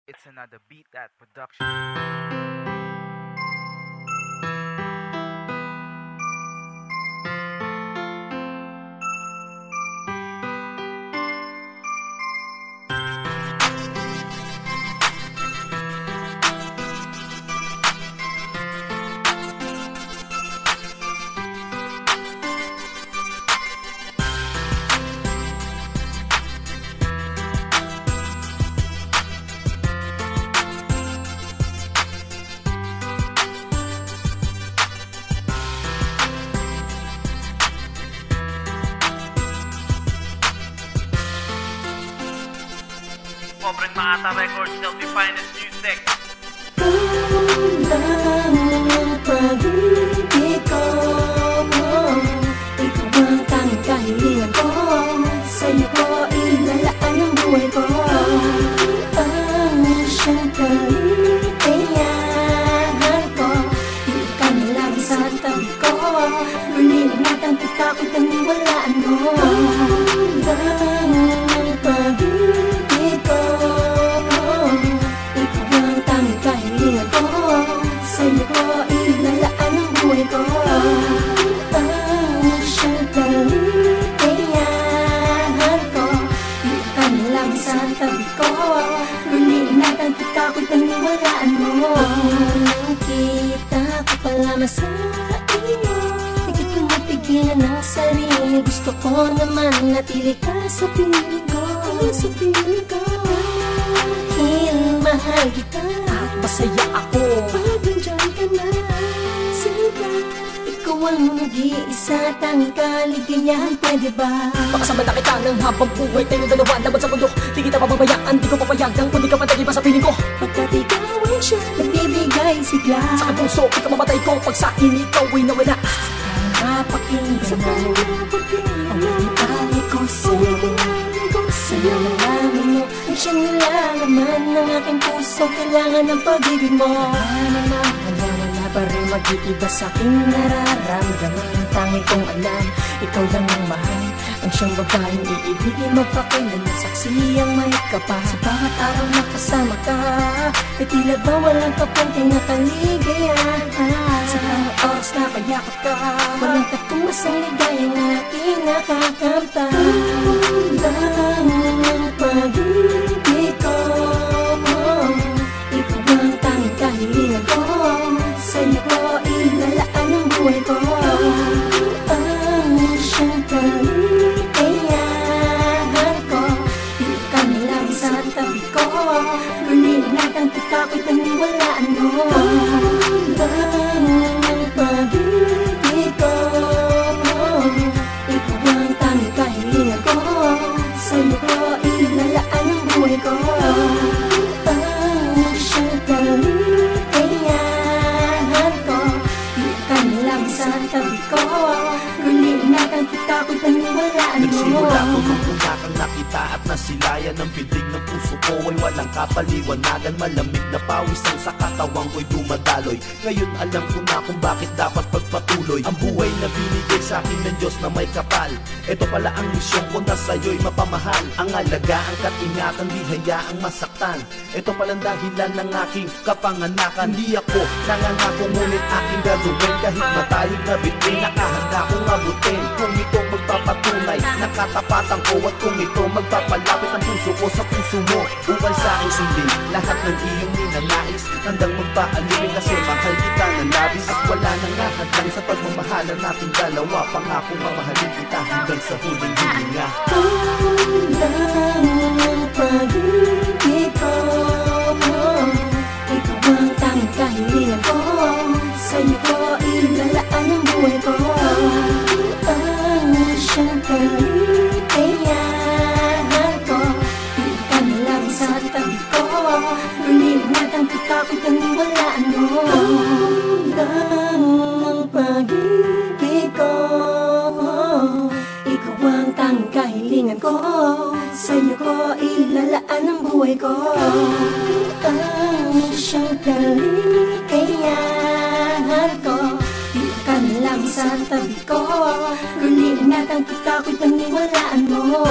It's another Beat That production. Pobreng Maata Records, the finest music. Ang pag-ibig ko, ikaw ang tanging kahilingan ko. Sa'yo ko ilalaan ang buhay ko. Ang siyang kaligayahan ko, hindi ka na lang sa tabi ko. Lulinan natin kita ko'y taniwalaan mo. Ang pag-ibig ko, ikaw ang tanging kahilingan ko. Sa'yo ko ilalaan ang buhay ko. Ang siyang kaligayahan ko, hindi ka na lang sa tabi ko. Lulinan natin kita ko'y taniwalaan mo. Nakita ko pala sa iyo, di ko mapigilan ang sarili. Gusto ko naman natili ka sa piling ko. Dahil mahal kita at masaya ako pag nandyan ka na. Sila, ikaw ang nag-iisa, tanging kaligayahan, pwede ba? Makasama na kita ng habang buhay, tayo dalawa laban sa mundo. Di kita pababayaan, di ko papayagan, kung di ka patay pa sa piling ko. Pagkat ikaw ay siya, nagbibigay sigla. Sa aking puso, ikaw mamatay ko, pag sa akin ikaw ay nawala. Napakinggan mo ang alay ko sa'yo. Sa'yo nalaman mo ang siyang nilalaman ng aking puso. Kailangan ng pag-ibig mo. Wala pa rin mag-iiba sa aking nararamdaman. Tanging kong alam, ikaw lang ang mahal. Ang siyang babaeng iibigin magpakailan na saksi ang may kapal. Sa bawat araw na kasama ka, e tila ba walang kapantay na kaligayahan. Sa bawat oras na kayakap ka, walang katumas ang ligayang aking nakakamtan. Ang pag-ibig ko, ikaw ang tanging kahilingan ko. Sa'yo ko ilalaan ang buhay ko. Ang siyang kaligayahan ko, hindi ka na lang sa tabi ko. Lulinan natin kita ko'y taniwalaan mo. Ang pag-ibig ko, ikaw ang tanging kahilingan ko. Sa'yo ko ilalaan ang buhay ko. Ang siyang kaligayahan ko, hindi ka na lang sa tabi ko. Lulinan natin kita ko'y taniwalaan mo. Nagsimula ko nung una kang nakita at nasilayan ng pintig ng puso ko ay walang kapaliwanagan. Malamig na pawis ang sa katawang ko'y dumadaloy. Ngayon alam ko na kung bakit dapat pagpatuloy ang buhay na binigay sa akin ng Diyos na may kapal. Ito pala ang misyon ko na sa'yo'y mapamahal. Ang alagaan ka't ingatan, di hayaang masaktan. Ito palang dahilan ng aking kapanganakan. Di ako nangangako ngunit aking gagawin. Kahit matayog na bitin, nakahanda kong abutin. Kung ito magpapatunay, nakatapatan ko. At kung ito magpapalapit ang puso ko sa puso mo, ukay sa aking sundin lahat ng iyong ninanais. Handang magpaalipin kasi mahal kita ng labis. At wala nang nahadlang sa pagmamahalan nating dalawa. Pangako mamahalin kita hanggang sa huling hininga. Ang pag-ibig ko, ikaw ang tanging kahilingan ko. Sa'yo ko ilalaan ang buhay ko. Ang siyang kaligayahan ko, hindi ka na lang sa tabi ko. Lulinan natin kita ko'y taniwalaan mo. Ang pag-ibig ko, ikaw ang tanging kahilingan ko. Sa'yo ko ilalaan ang buhay ko. Ang siyang kaligayahan ko, hindi ka na lang sa tabi ko. Lulinan natin kita ko'y taniwalaan mo.